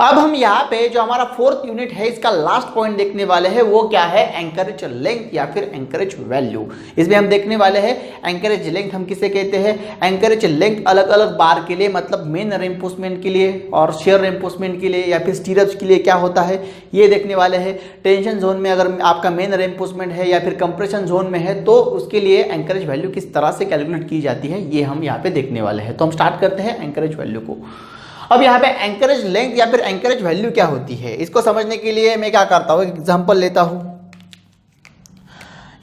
अब हम यहाँ पे जो हमारा फोर्थ यूनिट है इसका लास्ट पॉइंट देखने वाले हैं, वो क्या है, एंकरेज लेंथ या फिर एंकरेज वैल्यू। इसमें हम देखने वाले हैं एंकरेज लेंथ हम किसे कहते हैं। एंकरेज लेंथ अलग अलग बार के लिए, मतलब मेन रेनफोर्समेंट के लिए और शेयर रेनफोर्समेंट के लिए या फिर स्टीरअप्स के लिए क्या होता है ये देखने वाले हैं। टेंशन जोन में अगर आपका मेन रेनफोर्समेंट है या फिर कंप्रेशन जोन में है तो उसके लिए एंकरेज वैल्यू किस तरह से कैलकुलेट की जाती है ये हम यहाँ पे देखने वाले हैं। तो हम स्टार्ट करते हैं एंकरेज वैल्यू को। अब यहाँ पे एंकरेज लेंथ या फिर एंकरेज वैल्यू क्या होती है इसको समझने के लिए मैं क्या करता हूँ, एग्जांपल लेता हूँ।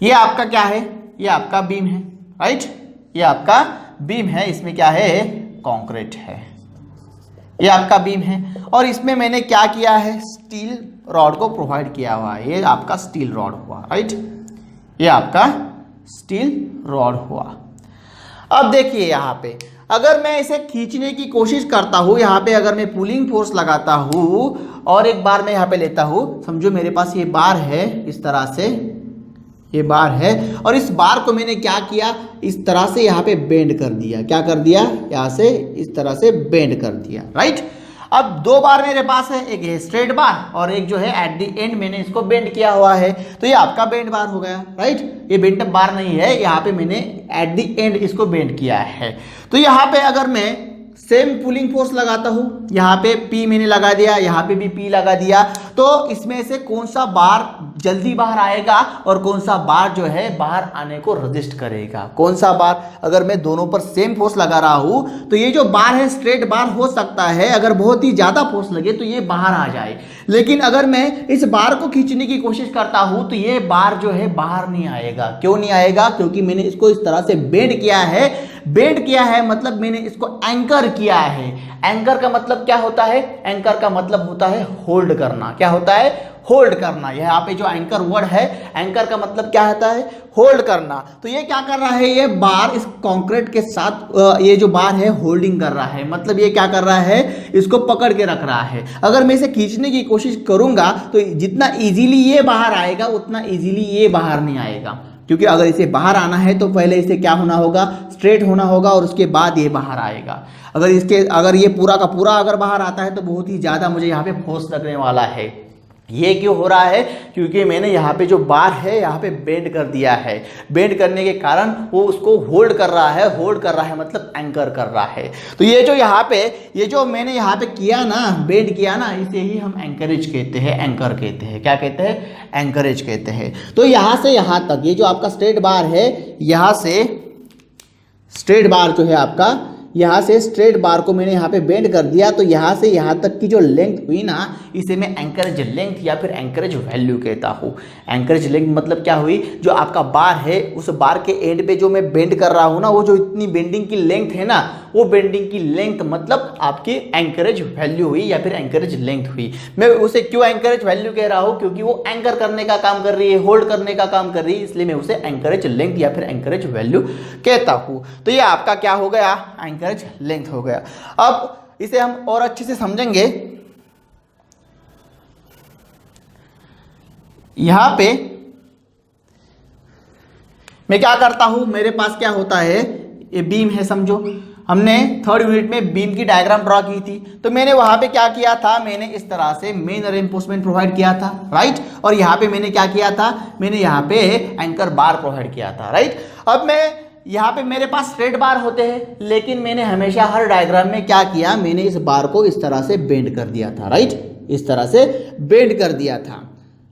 ये आपका क्या है, ये आपका बीम है, राइट, ये आपका बीम है, इसमें क्या है, कंक्रीट है, ये आपका बीम है और इसमें मैंने क्या किया है, स्टील रॉड को प्रोवाइड किया हुआ है। ये आपका स्टील रॉड हुआ, राइट, ये आपका स्टील रॉड हुआ। अब देखिए यहाँ पे अगर मैं इसे खींचने की कोशिश करता हूँ, यहाँ पे अगर मैं पुलिंग फोर्स लगाता हूँ और एक बार मैं यहाँ पे लेता हूँ, समझो मेरे पास ये बार है, इस तरह से ये बार है और इस बार को मैंने क्या किया, इस तरह से यहाँ पे बेंड कर दिया। क्या कर दिया, यहाँ से इस तरह से बेंड कर दिया, राइट। अब दो बार मेरे पास है, एक है स्ट्रेट बार और एक जो है एट द एंड मैंने इसको बेंड किया हुआ है, तो ये आपका बेंड बार हो गया, राइट। ये बेंड बार नहीं है, यहाँ पे मैंने एट द एंड इसको बेंड किया है। तो यहाँ पे अगर मैं सेम पुलिंग फोर्स लगाता हूँ, यहाँ पे P मैंने लगा दिया, यहाँ पे भी P लगा दिया, तो इसमें से कौन सा बार जल्दी बाहर आएगा और कौन सा बार जो है बाहर आने को रजिस्ट करेगा। कौन सा बार, अगर मैं दोनों पर सेम फोर्स लगा रहा हूँ तो ये जो बार है स्ट्रेट बार हो सकता है, अगर बहुत ही ज्यादा फोर्स लगे तो ये बाहर आ जाए, लेकिन अगर मैं इस बार को खींचने की कोशिश करता हूँ तो ये बार जो है बाहर नहीं आएगा। क्यों नहीं आएगा, क्योंकि मैंने इसको इस तरह से बेंड किया है। बेंड किया है मतलब मैंने इसको एंकर किया है। एंकर का मतलब क्या होता है, एंकर का मतलब होता है होल्ड करना। क्या होता है, होल्ड करना। यहाँ पे जो एंकर वर्ड है, एंकर का मतलब क्या होता है, होल्ड करना। तो ये क्या कर रहा है, ये बार इस कंक्रीट के साथ ये जो बार है होल्डिंग कर रहा है, मतलब ये क्या कर रहा है, इसको पकड़ के रख रहा है। अगर मैं इसे खींचने की कोशिश करूंगा तो जितना इजीली ये बाहर आएगा उतना इजीली ये बाहर नहीं आएगा, क्योंकि अगर इसे बाहर आना है तो पहले इसे क्या होना होगा, स्ट्रेट होना होगा और उसके बाद ये बाहर आएगा। अगर ये पूरा का पूरा अगर बाहर आता है तो बहुत ही ज्यादा मुझे यहाँ पे फोर्स लगने वाला है। ये क्यों हो रहा है, क्योंकि मैंने यहाँ पे जो बार है यहाँ पे बेंड कर दिया है। बेंड करने के कारण वो उसको होल्ड कर रहा है। होल्ड कर रहा है मतलब एंकर कर रहा है। तो ये जो यहाँ पे ये जो मैंने यहाँ पे किया ना, बेंड किया ना, इसे ही हम एंकरेज कहते हैं, एंकर कहते हैं। क्या कहते हैं, एंकरेज कहते हैं। तो यहाँ से यहाँ तक ये जो आपका स्ट्रेट बार है, यहाँ से स्ट्रेट बार जो है आपका, यहाँ से स्ट्रेट बार को मैंने यहाँ पे बेंड कर दिया, तो यहाँ से यहाँ तक की जो लेंथ हुई ना, इसे मैं एंकरेज लेंथ या फिर एंकरेज वैल्यू कहता हूँ। एंकरेज लेंथ मतलब क्या हुई, जो आपका बार है उस बार के एंड पे जो मैं बेंड कर रहा हूँ ना, वो जो इतनी बेंडिंग की लेंथ है ना, वो बेंडिंग की लेंथ मतलब आपकी एंकरेज वैल्यू हुई या फिर एंकरेज लेंथ हुई। मैं उसे क्यों एंकरेज वैल्यू कह रहा हूँ, क्योंकि वो एंकर करने का काम कर रही है, होल्ड करने का काम कर रही है, इसलिए मैं उसे एंकरेज लेंथ या फिर एंकरेज वैल्यू कहता हूँ। तो ये आपका क्या हो गया, एंकरेज लेंथ हो गया। अब इसे हम और अच्छे से समझेंगे। यहां पे मैं क्या करता हूं, मेरे पास क्या होता है, ये बीम है, समझो हमने थर्ड यूनिट में बीम की डायग्राम ड्रॉ की थी। तो मैंने वहां पे क्या किया था, मैंने इस तरह से मेन रेनफोर्समेंट प्रोवाइड किया था, राइट। और यहाँ पे मैंने क्या किया था, मैंने यहाँ पे एंकर बार प्रोवाइड किया था, राइट। अब मैं यहाँ पे मेरे पास स्ट्रेट बार होते हैं, लेकिन मैंने हमेशा हर डायग्राम में क्या किया, मैंने इस बार को इस तरह से बेंड कर दिया था, राइट। इस तरह से बेंड कर दिया था।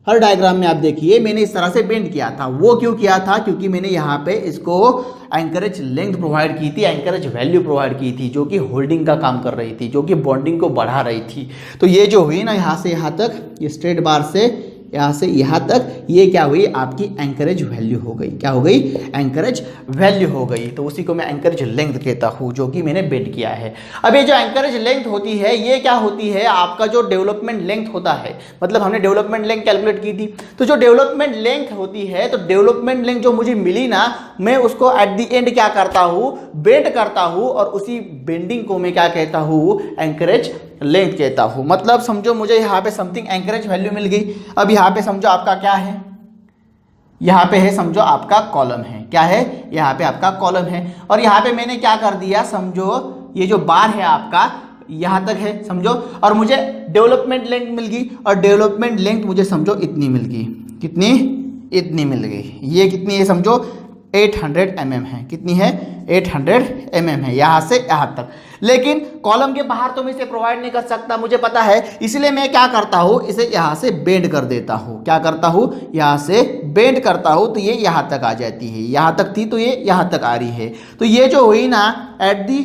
हर डायग्राम में आप देखिए मैंने इस तरह से बेंड किया था। वो क्यों किया था, क्योंकि मैंने यहाँ पे इसको एंकरेज लेंथ प्रोवाइड की थी, एंकरेज वैल्यू प्रोवाइड की थी, जो कि होल्डिंग का काम कर रही थी, जो कि बॉन्डिंग को बढ़ा रही थी। तो ये जो हुई ना, यहाँ से यहाँ तक, ये स्ट्रेट बार से यहाँ से यहाँ तक, ये क्या हुई, आपकी एंकरेज वैल्यू हो गई। क्या हो गई, एंकरेज वैल्यू हो गई। तो उसी को मैं एंकरेज लेंथ कहता हूँ, जो कि मैंने बेंड किया है। अब ये जो एंकरेज लेंथ होती है, ये क्या होती है, आपका जो डेवलपमेंट लेंथ होता है, मतलब हमने डेवलपमेंट लेंथ कैलकुलेट की थी। तो जो डेवलपमेंट लेंथ होती है, तो डेवलपमेंट लेंथ जो मुझे मिली ना, मैं उसको एट द एंड क्या करता हूँ, बेंड करता हूँ, और उसी बेंडिंग को मैं क्या कहता हूँ, एंकरेज लेंथ कहता हूं। मतलब समझो मुझे यहाँ पे समथिंग एंकरेज वैल्यू मिल गई। अब यहाँ पे समझो आपका क्या है, यहाँ पे है समझो आपका कॉलम है। क्या है, यहाँ पे आपका कॉलम है। और यहाँ पे मैंने क्या कर दिया, समझो ये जो बार है आपका, यहाँ तक है समझो, और मुझे डेवलपमेंट लेंथ मिल गई, और डेवलपमेंट लेंथ मुझे समझो इतनी मिल गई, कितनी, इतनी मिल गई। ये कितनी है समझो 800 mm है, कितनी है 800 mm है यहाँ से यहाँ तक। लेकिन कॉलम के बाहर तो मैं इसे प्रोवाइड नहीं कर सकता, मुझे पता है, इसलिए मैं क्या करता हूँ, इसे यहाँ से बेंड कर देता हूँ। क्या करता हूँ, यहाँ से बेंड करता हूँ, तो ये यहाँ तक आ जाती है, यहाँ तक थी तो ये यहाँ तक आ रही है। तो ये जो हुई ना at the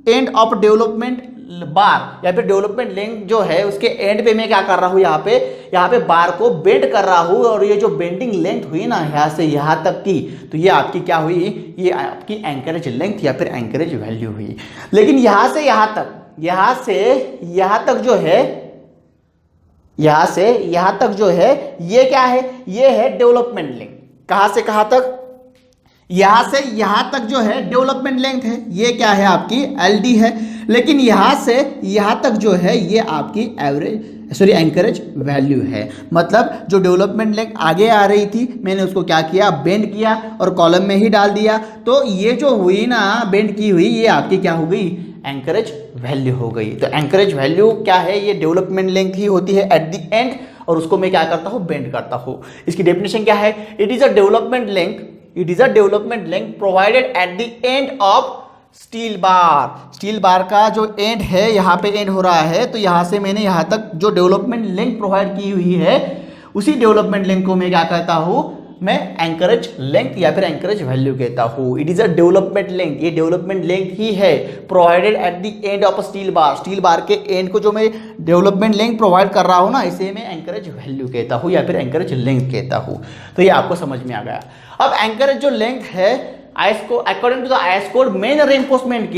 end of development bar या फिर डेवलपमेंट लेंथ जो है उसके एंड पे मैं क्या कर रहा हूँ, यहाँ पे बार को बेंड कर रहा हूँ, और ये जो बेंडिंग लेंथ हुई ना यहाँ से यहाँ तक की, तो ये आपकी क्या हुई, ये आपकी एंकरेज लेंथ या फिर एंकरेज वैल्यू हुई। लेकिन यहाँ से यहाँ तक, यहाँ से यहाँ तक जो है, यहाँ से यहाँ तक जो है ये क्या है, ये है डेवलपमेंट लेंथ। कहाँ से कहाँ तक, यहां से यहां तक जो है डेवलपमेंट लेंथ है, ये क्या है आपकी LD है। लेकिन यहां से यहां तक जो है ये आपकी एंकरेज वैल्यू है। मतलब जो डेवलपमेंट लेंथ आगे आ रही थी मैंने उसको क्या किया, बेंड किया और कॉलम में ही डाल दिया। तो ये जो हुई ना बेंड की हुई, ये आपकी क्या हो गई, एंकरेज वैल्यू हो गई। तो एंकरेज वैल्यू क्या है, ये डेवलपमेंट लेंथ ही होती है एट द एंड, और उसको मैं क्या करता हूं, बेंड करता हूं। इसकी डेफिनेशन क्या है, it is a development length, it is a development length provided at the end of steel bar. Steel bar का जो एंड है, यहाँ पे एंड हो रहा है, तो यहाँ से मैंने यहाँ तक जो डेवलपमेंट लेंथ प्रोवाइड की हुई है, उसी डेवलपमेंट लेंथ को मैं क्या कहता हूँ, मैं एंकरेज लेंथ या फिर एंकरेज वैल्यू कहता हूँ। It is a development length, ये डेवलपमेंट लेंथ ही है provided at the end of steel bar. Steel bar के एंड को जो मैं डेवलपमेंट लेंथ प्रोवाइड कर रहा हूँ ना, इसे मैं एंकरेज वैल्यू कहता हूँ या फिर एंकरेज लेंथ कहता हूँ। तो ये आपको समझ में आ गया। अब एंकरेज जो लेंथ है according to the IS code main reinforcement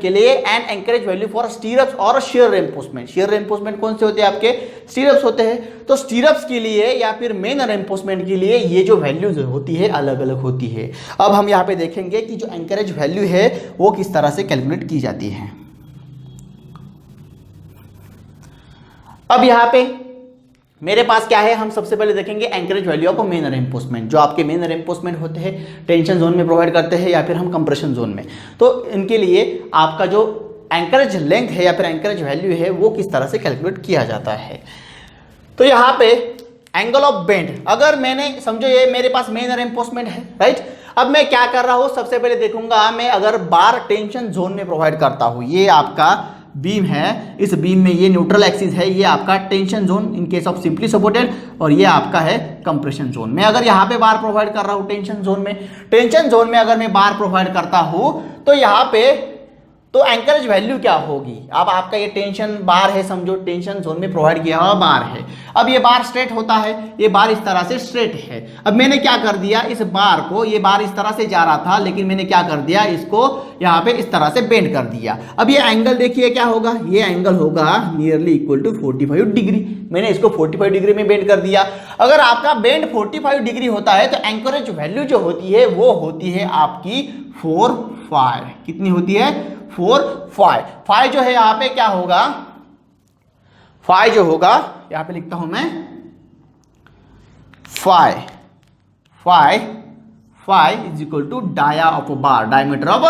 के लिए and anchorage value for stirrups और शेयर रेनफोर्समेंट। शेयर रेनफोर्समेंट कौन से होते हैं आपके, स्टीरअप्स होते हैं। तो स्टीरअप्स के लिए या फिर मेन रेनफोर्समेंट के लिए ये जो वैल्यूज होती है अलग अलग होती है। अब हम यहाँ पे देखेंगे कि जो एंकरेज वैल्यू है वो किस तरह से कैलकुलेट की जाती है। अब यहाँ पे मेरे पास क्या है, हम सबसे पहले देखेंगे anchorage value of main reinforcement. जो आपके मेन रेनफोर्समेंट होते हैं टेंशन जोन में प्रोवाइड करते हैं या फिर हम कंप्रेशन जोन में, तो इनके लिए आपका जो एंकरेज लेंथ है या फिर एंकरेज वैल्यू है वो किस तरह से कैलकुलेट किया जाता है। तो यहाँ पे एंगल ऑफ बेंड, अगर मैंने समझो ये मेरे पास मेन रेनफोर्समेंट है, राइट। अब मैं क्या कर रहा हूँ, सबसे पहले देखूंगा मैं अगर बार टेंशन जोन में प्रोवाइड करता हूँ, ये आपका बीम है, इस बीम में ये न्यूट्रल एक्सिस है, ये आपका tension zone in case of simply supported, और ये आपका है कंप्रेशन जोन। मैं अगर यहाँ पे बार प्रोवाइड कर रहा हूँ टेंशन जोन में अगर मैं बार प्रोवाइड करता हूँ तो यहाँ पे तो एंकरेज वैल्यू क्या होगी। अब आपका ये टेंशन बार है, समझो टेंशन जोन में प्रोवाइड किया हुआ बार है। अब ये बार स्ट्रेट होता है, ये बार इस तरह से स्ट्रेट है। अब मैंने क्या कर दिया, इस बार को, ये बार इस तरह से जा रहा था लेकिन मैंने क्या कर दिया, इसको यहाँ पे इस तरह से बेंड कर दिया। अब ये एंगल देखिए क्या होगा, ये एंगल होगा नियरली इक्वल टू 45 डिग्री। मैंने इसको 45 डिग्री में बेंड कर दिया। अगर आपका बेंड 45 डिग्री होता है तो एंकरेज वैल्यू जो होती है वो होती है आपकी 4-5। कितनी होती है, 4-5। 5 जो है यहाँ पे क्या होगा, 5 जो होगा यहाँ पे लिखता हूं मैं 5 is equal to dia of bar, diameter of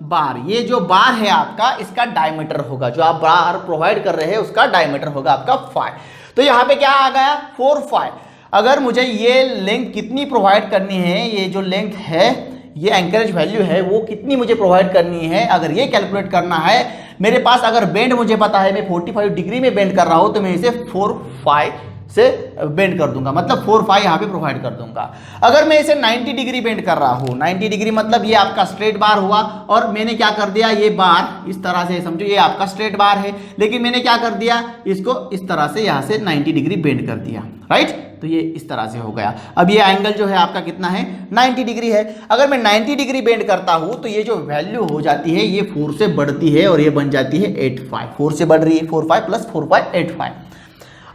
bar. ये जो बार है आपका इसका डायमीटर होगा, जो आप बार प्रोवाइड कर रहे हैं उसका डायमीटर होगा आपका 5। तो यहाँ पे क्या आ गया 4-5। अगर मुझे ये लेंथ कितनी प्रोवाइड करनी है, ये जो लेंथ है, ये एंकरेज वैल्यू है वो कितनी मुझे प्रोवाइड करनी है, अगर ये कैलकुलेट करना है मेरे पास, अगर बेंड मुझे पता है मैं 45 डिग्री में बेंड कर रहा हूं तो मैं इसे 4-5 से बेंड कर दूंगा, मतलब 4-5 यहाँ पे प्रोवाइड कर दूंगा। अगर मैं इसे 90 डिग्री बेंड कर रहा हूँ, 90 डिग्री मतलब ये आपका स्ट्रेट बार हुआ, और मैंने क्या कर दिया, ये बार इस तरह से, समझो ये आपका स्ट्रेट बार है लेकिन मैंने क्या कर दिया, इसको इस तरह से यहाँ से 90 डिग्री बेंड कर दिया, राइट। तो ये इस तरह से हो गया। अब ये एंगल जो है आपका कितना है, 90 डिग्री है। अगर मैं 90 डिग्री बेंड करता हूं तो ये जो वैल्यू हो जाती है ये 4 से बढ़ती है और ये बन जाती है 8-5। 4 से बढ़ रही है, 4-5 प्लस 4-5 8-5।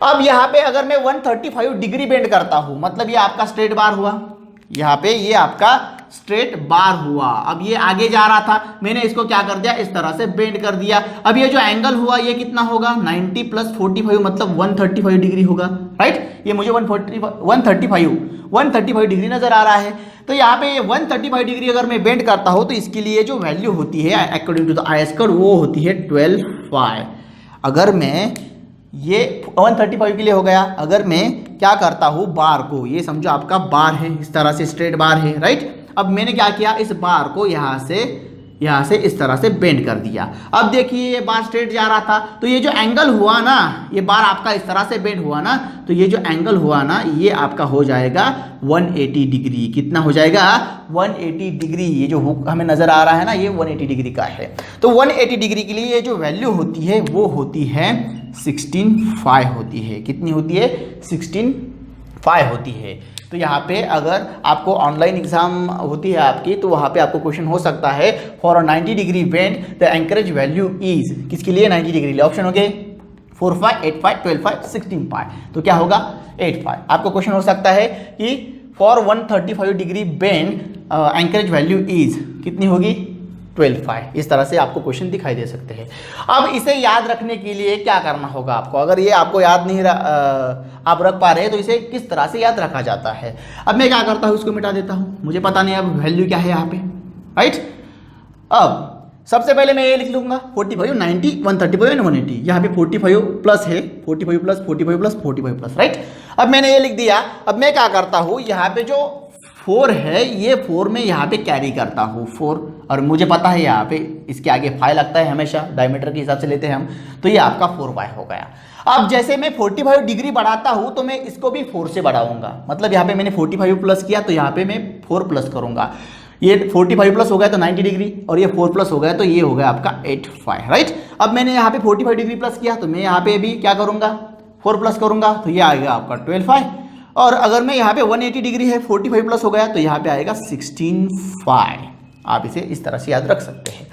अब यहाँ पे अगर मैं 135 डिग्री बेंड करता हूं, मतलब ये आपका स्ट्रेट बार हुआ, यहाँ पे ये आपका स्ट्रेट बार हुआ। अब ये आगे जा रहा था, मैंने इसको क्या कर दिया, इस तरह से बेंड कर दिया। अब ये जो एंगल हुआ ये कितना होगा, 90 प्लस 45 मतलब 135 डिग्री होगा, राइट। ये मुझे 135 डिग्री नजर आ रहा है। तो यहाँ पे ये 135 डिग्री अगर मैं बेंड करता हूँ तो इसके लिए जो वैल्यू होती है according to the I square वो होती है 12 पाई। अगर मैं ये 135 के लिए हो गया, अगर मैं क्या करता हूँ बार को, ये समझो आपका बार है, इस तरह से स्ट्रेट बार है, राइट। अब मैंने क्या किया, इस बार को यहाँ से इस तरह से बेंड कर दिया। अब देखिए ये बार स्ट्रेट जा रहा था, तो ये जो एंगल हुआ ना, ये बार आपका इस तरह से बेंड हुआ ना, तो ये जो एंगल हुआ ना ये आपका हो जाएगा 180 डिग्री। कितना हो जाएगा, 180 डिग्री। ये जो हुक हमें नजर आ रहा है ना, ये 180 डिग्री का है। तो 180 डिग्री के लिए ये जो वैल्यू होती है वो होती है 16.5 होती है। कितनी होती है, 16.5 होती है। तो यहाँ पे अगर आपको ऑनलाइन एग्जाम होती है आपकी, तो वहाँ पे आपको क्वेश्चन हो सकता है for 90 degree bend the anchorage value is, किसके लिए, 90 डिग्री लिए। ऑप्शन हो गए 4 5 8 5 12 5 16 5, तो क्या होगा 8 5। आपको क्वेश्चन हो सकता है कि for 135 degree bend anchorage value is कितनी होगी, 12 5। इस तरह से आपको क्वेश्चन दिखाई दे सकते हैं। अब इसे याद रखने के लिए क्या करना होगा आपको, अगर ये आपको याद नहीं आप रख पा रहे हैं तो इसे किस तरह से याद रखा जाता है। अब मैं क्या करता हूँ, इसको मिटा देता हूँ, मुझे पता नहीं अब वैल्यू क्या है यहाँ पे, राइट। अब सबसे पहले मैं ये लिख लूंगा 45 90 135 एंड 180। यहाँ पे 45 प्लस है, 45 प्लस 45 प्लस 45 प्लस, राइट। अब मैंने ये लिख दिया। अब मैं क्या करता हूँ, यहाँ पे जो 4 है ये 4 में यहाँ पे कैरी करता हूँ 4, और मुझे पता है यहाँ पे इसके आगे 5 लगता है हमेशा, डायमीटर के हिसाब से लेते हैं हम, तो ये आपका 4 पाई हो गया। अब जैसे मैं 45 डिग्री बढ़ाता हूँ तो मैं इसको भी 4 से बढ़ाऊंगा, मतलब यहाँ पे मैंने 45 प्लस किया तो यहाँ पे मैं 4 प्लस करूंगा। ये 45 प्लस हो गया तो 90 डिग्री, और ये 4 प्लस हो गया तो ये हो गया आपका 85, राइट। अब मैंने यहाँ पे 45 डिग्री प्लस किया तो मैं यहाँ पे भी क्या करूंगा, 4 प्लस करूंगा, तो ये आएगा आपका 12 और अगर मैं यहाँ पे 180 डिग्री है 45 प्लस हो गया तो यहाँ पे आएगा 16 आप इसे इस तरह से याद रख सकते हैं।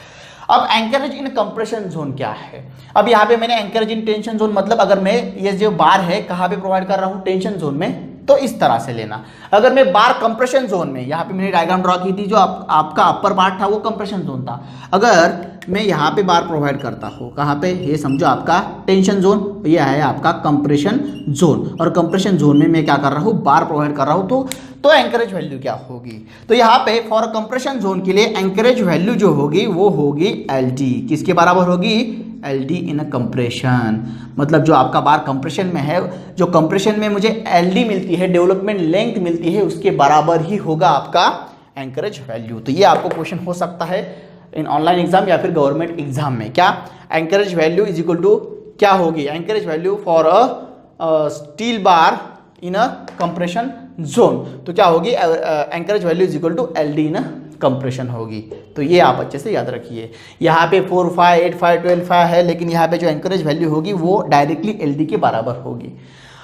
अब एंकरेज इन कंप्रेशन जोन क्या है, अब यहाँ पे मैंने एंकरेज इन टेंशन जोन, मतलब अगर मैं ये जो बार है कहाँ पे प्रोवाइड कर रहा हूँ, टेंशन जोन में, तो इस तरह से लेना। अगर मैं बार कंप्रेशन जोन में, यहाँ पे मैंने डायग्राम ड्रॉ की थी, जो आपका अपर पार्ट था वो कंप्रेशन जोन था। अगर मैं यहाँ पे बार प्रोवाइड करता हूँ, कहाँ पे, ये समझो आपका टेंशन जोन, ये है आपका कंप्रेशन जोन, और कंप्रेशन जोन में मैं क्या कर रहा हूँ, बार प्रोवाइड कर रहा हूँ, तो एंकरेज वैल्यू क्या होगी। तो यहाँ पे फॉर कंप्रेशन जोन के लिए एंकरेज वैल्यू जो होगी वो होगी LD, किसके बराबर होगी, LD इन कंप्रेशन, मतलब जो आपका बार कंप्रेशन में है, जो कंप्रेशन में मुझे LD मिलती है, डेवलपमेंट लेंथ मिलती है, उसके बराबर ही होगा आपका एंकरेज वैल्यू। तो ये आपको क्वेश्चन हो सकता है इन ऑनलाइन एग्जाम या फिर गवर्नमेंट एग्जाम में, क्या anchorage value is equal to क्या होगी, anchorage value for a steel bar in a compression zone, तो क्या होगी, anchorage value is equal to LD in compression होगी। तो ये आप अच्छे से याद रखिए। यहाँ पे 4 5 8 5 12 5 है, लेकिन यहाँ पे जो एंकरेज वैल्यू होगी वो डायरेक्टली LD के बराबर होगी।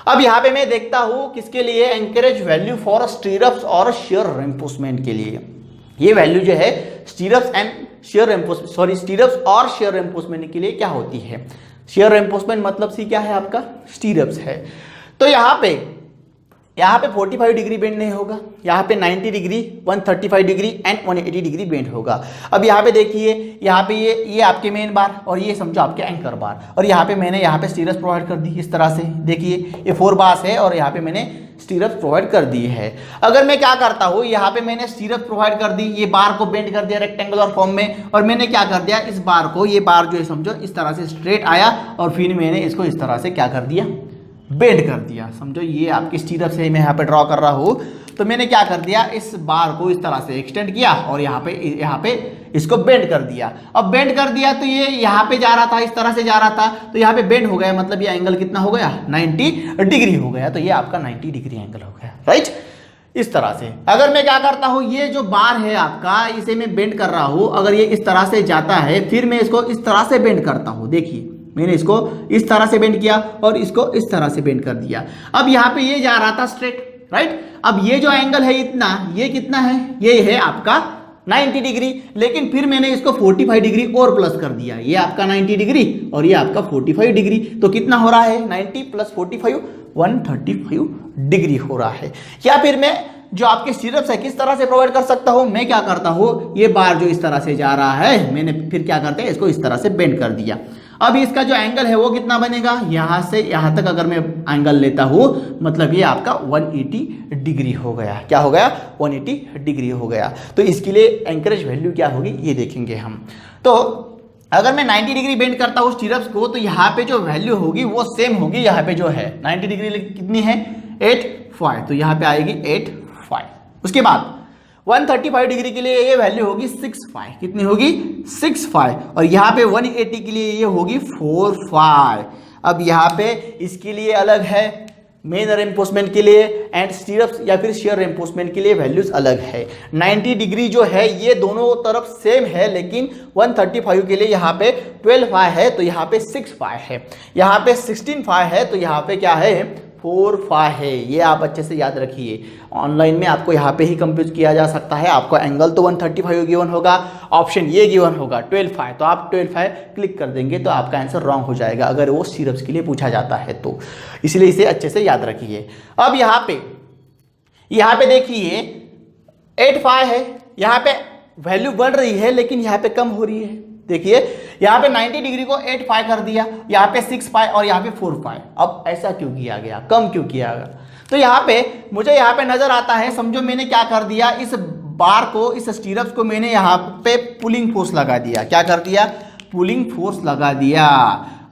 अब यहाँ पे मैं देखता हूँ किसके लिए, एंकरेज वैल्यू फॉर स्टीरअप्स और शियर रेनफोर्समेंट के लिए। ये वैल्यू जो है स्टीरअप्स एंड शियर रेनफोर्समेंट, सॉरी स्टीरअप्स और शियर रेनफोर्समेंट के लिए क्या होती है। शियर रेनफोर्समेंट मतलब सी क्या है आपका, स्टीरअप्स है। तो यहाँ पे 45 डिग्री बेंड नहीं होगा, यहाँ पे 90 degree 135 degree and 180 degree bend होगा। अब यहाँ पे देखिए, यहाँ पे ये आपके मेन बार और ये समझो आपके एंकर बार, और यहाँ पे मैंने यहाँ पे स्टीरअप्स प्रोवाइड कर दी इस तरह से। देखिए ये 4 बार्स है और यहाँ पे मैंने स्टीरअप्स प्रोवाइड कर दी है। अगर मैं क्या करता हूँ, यहाँ पे मैंने स्टीरअप्स प्रोवाइड कर दी, ये बार को बेंड कर दिया रेक्टेंगुलर फॉर्म में, और मैंने क्या कर दिया, इस बार को, ये बार जो है समझो इस तरह से स्ट्रेट आया और फिर मैंने इसको इस तरह से क्या कर दिया, बेंड कर दिया। समझो ये आपकी स्टीरअप्स है, मैं यहाँ पे ड्रॉ कर रहा हूँ, तो मैंने क्या कर दिया, इस बार को इस तरह से एक्सटेंड किया और यहाँ पे इसको बेंड कर दिया। अब बेंड कर दिया तो ये यहाँ पे जा रहा था, इस तरह से जा रहा था, तो यहाँ पे बेंड हो गया, मतलब ये एंगल कितना हो गया, 90 डिग्री हो गया। तो ये आपका 90 डिग्री एंगल हो गया, राइट। इस तरह से अगर मैं क्या करता हूँ, ये जो बार है आपका, इसे मैं बेंड कर रहा हूँ, अगर ये इस तरह से जाता है, फिर मैं इसको इस तरह से बेंड करता हूँ। देखिए मैंने इसको इस तरह से बेंड किया और इसको इस तरह से बेंड कर दिया। अब यहाँ पे ये जा रहा था स्ट्रेट, राइट। अब ये जो एंगल है इतना, ये कितना है, ये है आपका 90 डिग्री, लेकिन फिर मैंने इसको 45 डिग्री और प्लस कर दिया। ये आपका 90 डिग्री और ये आपका 45 डिग्री, तो कितना हो रहा है, 90 प्लस 45 135 डिग्री हो रहा है। या फिर मैं जो आपके सिरप्स है किस तरह से प्रोवाइड कर सकता हूँ, मैं क्या करता हूँ, ये बार जो इस तरह से जा रहा है, मैंने फिर क्या करते हैं इसको इस तरह से बेंड कर दिया। अब इसका जो एंगल है वो कितना बनेगा, यहाँ से यहाँ तक अगर मैं एंगल लेता हूँ मतलब ये आपका 180 डिग्री हो गया। क्या हो गया, 180 डिग्री हो गया। तो इसके लिए एंकरेज वैल्यू क्या होगी ये देखेंगे हम। तो अगर मैं 90 डिग्री बेंड करता हूँ स्टीरप्स को तो यहाँ पे जो वैल्यू होगी वो सेम होगी, यहाँ पे जो है 90 डिग्री कितनी है 8.5, तो यहाँ पे आएगी 8.5। उसके बाद 135 डिग्री के लिए ये वैल्यू होगी 6.5, कितनी होगी 6.5, और यहाँ पे 180 के लिए ये होगी 4.5। अब यहाँ पे इसके लिए अलग है मेन रेइंफोर्समेंट के लिए एंड स्टीरप्स या फिर शेयर रेइंफोर्समेंट के लिए वैल्यूज अलग है। 90 डिग्री जो है ये दोनों तरफ सेम है, लेकिन 135 के लिए यहाँ पे 12.5 है तो यहाँ पे 6.5 है, यहाँ पे 16.5 है तो यहाँ पे क्या है 4.5 है। ये आप अच्छे से याद रखिए, ऑनलाइन में आपको यहाँ पे ही कंप्यूट किया जा सकता है। आपको एंगल तो 135 गिवन होगा, ऑप्शन ये गिवन होगा 12.5, तो आप 12.5 क्लिक कर देंगे तो आपका आंसर रॉन्ग हो जाएगा अगर वो सिरप्स के लिए पूछा जाता है तो, इसलिए इसे अच्छे से याद रखिए। अब यहाँ पे देखिए 8.5 है, यहाँ पे वैल्यू बढ़ रही है लेकिन यहाँ पे कम हो रही है। देखिए यहाँ पे 90 डिग्री को 8.5 कर दिया, यहाँ पे 6.5 और यहाँ पे 4.5। अब ऐसा क्यों किया गया, कम क्यों किया गया, तो यहाँ पे मुझे यहाँ पे नजर आता है, समझो मैंने क्या कर दिया, इस बार को इस स्टीरप्स को मैंने यहाँ पे पुलिंग फोर्स लगा दिया। क्या कर दिया, पुलिंग फोर्स लगा दिया।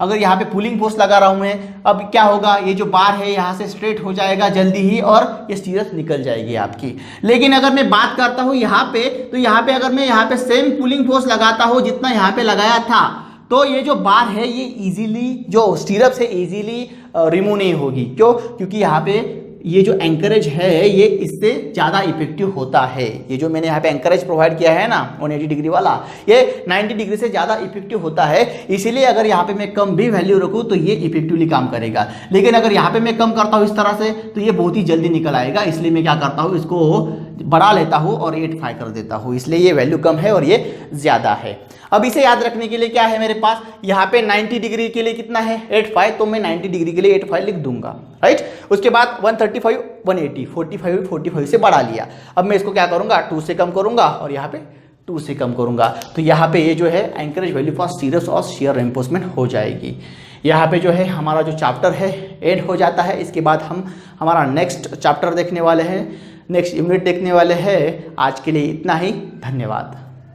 अगर यहाँ पे पुलिंग फोर्स लगा रहा हूँ मैं, अब क्या होगा, ये जो बार है यहाँ से स्ट्रेट हो जाएगा जल्दी ही और ये स्टीरप्स निकल जाएगी आपकी। लेकिन अगर मैं बात करता हूँ यहाँ पे, तो यहाँ पे अगर मैं यहाँ पे सेम पुलिंग फोर्स लगाता हूँ जितना यहाँ पे लगाया था, तो ये जो बार है ये इजीली, जो स्टीरप्स है इजीली रिमूव नहीं होगी। क्यों, क्योंकि यहाँ पे ये जो एंकरेज है ये इससे ज़्यादा इफेक्टिव होता है। ये जो मैंने यहाँ पे एंकरेज प्रोवाइड किया है ना 180 डिग्री वाला, ये 90 डिग्री से ज़्यादा इफेक्टिव होता है। इसीलिए अगर यहाँ पे मैं कम भी वैल्यू रखूँ तो ये इफेक्टिवली काम करेगा। लेकिन अगर यहाँ पे मैं कम करता हूँ इस तरह से तो ये बहुत ही जल्दी निकल आएगा। इसलिए मैं क्या करता हूँ, इसको बढ़ा लेता हूँ और 8.5 कर देता हूँ, इसलिए ये वैल्यू कम है और ये ज़्यादा है। अब इसे याद रखने के लिए क्या है मेरे पास, यहाँ पे 90 डिग्री के लिए कितना है 8.5, तो मैं 90 डिग्री के लिए 8.5 लिख दूंगा, राइट। उसके बाद 135 180 45 से बढ़ा लिया। अब मैं इसको क्या करूंगा, 2 से कम करूंगा और यहाँ पे 2 से कम करूंगा, तो यहाँ पे ये जो है एंकरेज वैल्यू फॉर स्टीरप्स और शेयर रेइंफोर्समेंट हो जाएगी। यहाँ पे जो है हमारा जो चैप्टर है एंड हो जाता है। इसके बाद हम हमारा नेक्स्ट चैप्टर देखने वाले हैं, नेक्स्ट यूनिट देखने वाले हैं। आज के लिए इतना ही, धन्यवाद।